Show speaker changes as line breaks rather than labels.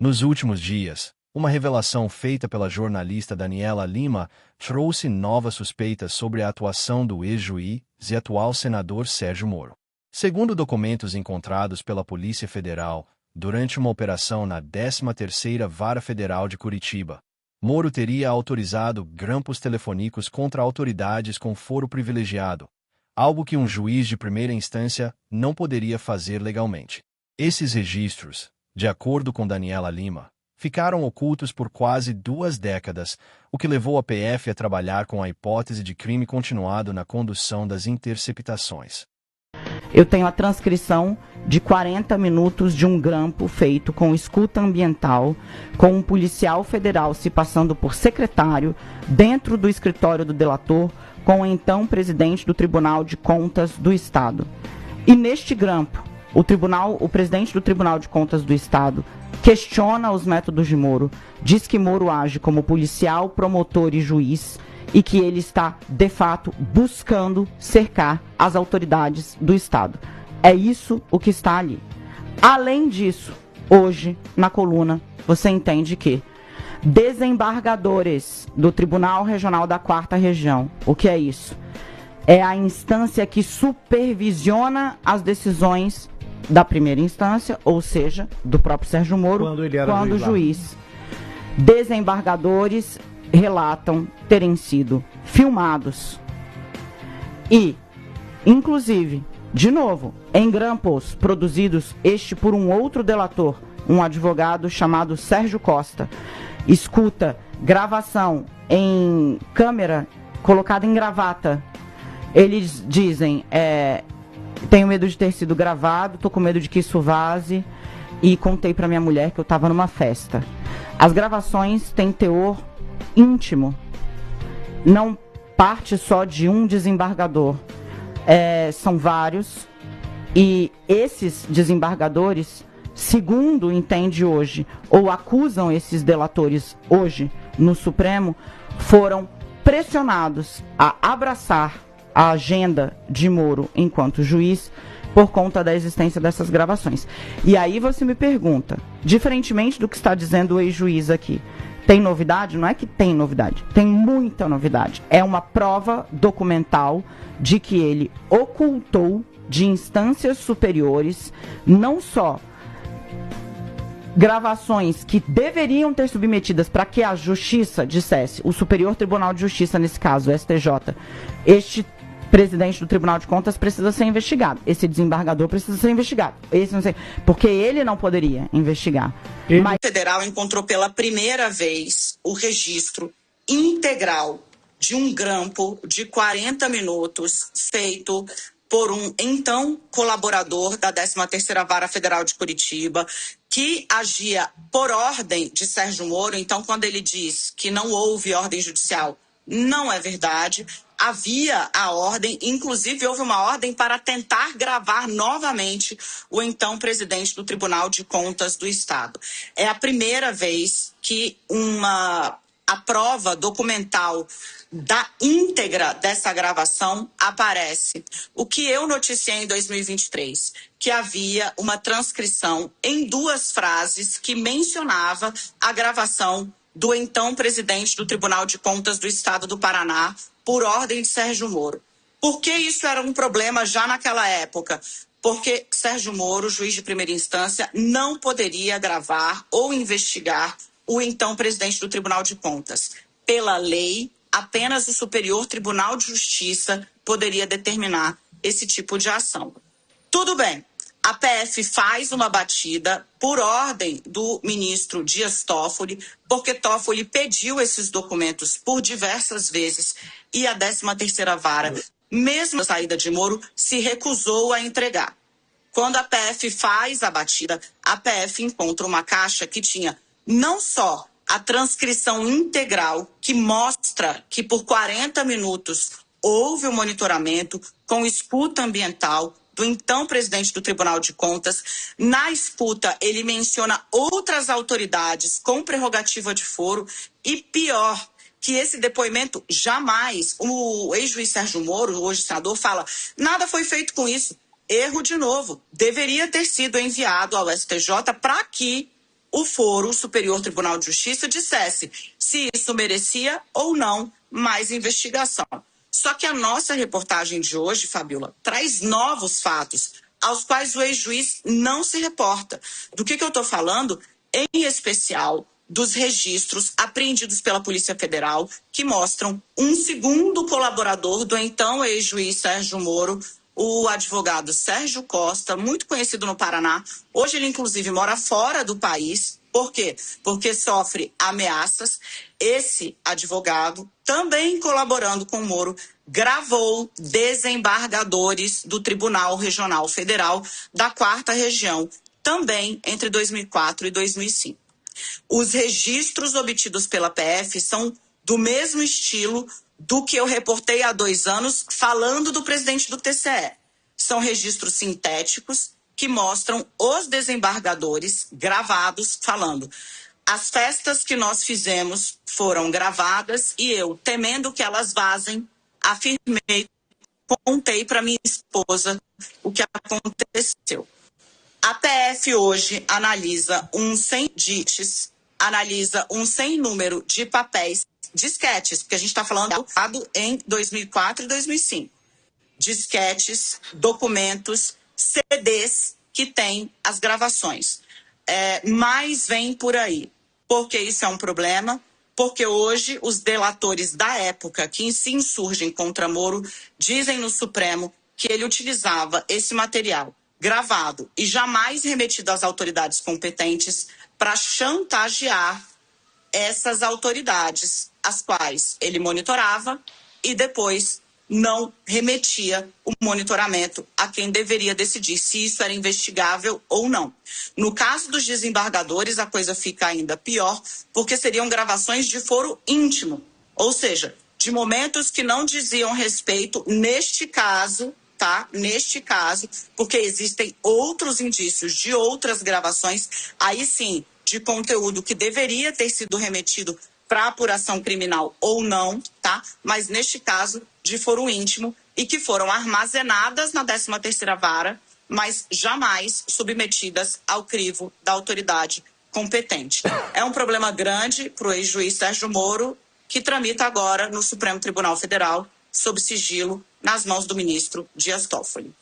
Nos últimos dias, uma revelação feita pela jornalista Daniela Lima trouxe novas suspeitas sobre a atuação do ex-juiz e atual senador Sérgio Moro. Segundo documentos encontrados pela Polícia Federal, durante uma operação na 13ª Vara Federal de Curitiba, Moro teria autorizado grampos telefônicos contra autoridades com foro privilegiado, algo que um juiz de primeira instância não poderia fazer legalmente. Esses registros, de acordo com Daniela Lima, ficaram ocultos por quase 2 décadas, o que levou a PF a trabalhar com a hipótese de crime continuado na condução das interceptações.
Eu tenho a transcrição de 40 minutos de um grampo feito com escuta ambiental, com um policial federal se passando por secretário dentro do escritório do delator, com o então presidente do Tribunal de Contas do Estado. E neste grampo, o presidente do Tribunal de Contas do Estado questiona os métodos de Moro, diz que Moro age como policial, promotor e juiz e que ele está, de fato, buscando cercar as autoridades do Estado. É isso o que está ali. Além disso, hoje, na coluna, você entende que desembargadores do Tribunal Regional da 4ª Região, o que é isso? É a instância que supervisiona as decisões da primeira instância, ou seja, do próprio Sérgio Moro, quando juiz. Desembargadores relatam terem sido filmados e, inclusive, de novo, em grampos produzidos por um outro delator, um advogado chamado Sérgio Costa, escuta, gravação em câmera colocada em gravata. Eles dizem, tenho medo de ter sido gravado, tô com medo de que isso vaze e contei para minha mulher que eu estava numa festa. As gravações têm teor íntimo, não parte só de um desembargador, são vários, e esses desembargadores, segundo entende hoje, ou acusam esses delatores hoje no Supremo, foram pressionados a abraçar a agenda de Moro enquanto juiz por conta da existência dessas gravações. E aí você me pergunta, diferentemente do que está dizendo o ex-juiz aqui, tem novidade? Não é que tem novidade, tem muita novidade. É uma prova documental de que ele ocultou de instâncias superiores não só gravações que deveriam ter submetidas para que a Justiça dissesse, o Superior Tribunal de Justiça, nesse caso, o STJ, este presidente do Tribunal de Contas precisa ser investigado, esse desembargador precisa ser investigado, esse não sei, porque ele não poderia investigar.
Mas... O federal encontrou pela primeira vez o registro integral de um grampo de 40 minutos feito por um então colaborador da 13ª Vara Federal de Curitiba, que agia por ordem de Sérgio Moro. Então, quando ele diz que não houve ordem judicial, não é verdade. Havia a ordem, inclusive houve uma ordem para tentar gravar novamente o então presidente do Tribunal de Contas do Estado. É a primeira vez que a prova documental da íntegra dessa gravação aparece. O que eu noticiei em 2023, que havia uma transcrição em 2 frases que mencionava a gravação do então presidente do Tribunal de Contas do Estado do Paraná, por ordem de Sérgio Moro. Por que isso era um problema já naquela época? Porque Sérgio Moro, juiz de primeira instância, não poderia gravar ou investigar o então presidente do Tribunal de Contas. Pela lei, apenas o Superior Tribunal de Justiça poderia determinar esse tipo de ação. Tudo bem. A PF faz uma batida por ordem do ministro Dias Toffoli, porque Toffoli pediu esses documentos por diversas vezes e a 13ª Vara, mesmo a saída de Moro, se recusou a entregar. Quando a PF faz a batida, a PF encontra uma caixa que tinha não só a transcrição integral, que mostra que por 40 minutos houve um monitoramento com escuta ambiental do então presidente do Tribunal de Contas. Na escuta, ele menciona outras autoridades com prerrogativa de foro e, pior, que esse depoimento jamais, o ex-juiz Sérgio Moro, hoje senador, fala, nada foi feito com isso. Erro de novo. Deveria ter sido enviado ao STJ para que o Foro Superior Tribunal de Justiça dissesse se isso merecia ou não mais investigação. Só que a nossa reportagem de hoje, Fabiola, traz novos fatos aos quais o ex-juiz não se reporta. Do que eu estou falando? Em especial dos registros apreendidos pela Polícia Federal que mostram um segundo colaborador do então ex-juiz Sérgio Moro, o advogado Sérgio Costa, muito conhecido no Paraná. Hoje ele, inclusive, mora fora do país. Por quê? Porque sofre ameaças. Esse advogado, também colaborando com o Moro, gravou desembargadores do Tribunal Regional Federal da 4ª Região, também entre 2004 e 2005. Os registros obtidos pela PF são do mesmo estilo do que eu reportei há 2 anos falando do presidente do TCE. São registros sintéticos que mostram os desembargadores gravados falando: as festas que nós fizemos foram gravadas e eu, temendo que elas vazem, afirmei, contei para minha esposa o que aconteceu. A PF hoje analisa um sem número de papéis, disquetes, porque a gente está falando em 2004 e 2005. Disquetes, documentos, CDs que tem as gravações. Mas vem por aí. Porque isso é um problema? Porque hoje os delatores da época que se insurgem contra Moro dizem no Supremo que ele utilizava esse material gravado e jamais remetido às autoridades competentes para chantagear essas autoridades, as quais ele monitorava e depois não remetia o monitoramento a quem deveria decidir se isso era investigável ou não. No caso dos desembargadores, a coisa fica ainda pior, porque seriam gravações de foro íntimo, ou seja, de momentos que não diziam respeito, neste caso, porque existem outros indícios de outras gravações, aí sim, de conteúdo que deveria ter sido remetido para apuração criminal ou não, tá? Mas neste caso de foro íntimo e que foram armazenadas na 13ª Vara, mas jamais submetidas ao crivo da autoridade competente. É um problema grande para o ex-juiz Sérgio Moro, que tramita agora no Supremo Tribunal Federal, sob sigilo, nas mãos do ministro Dias Toffoli.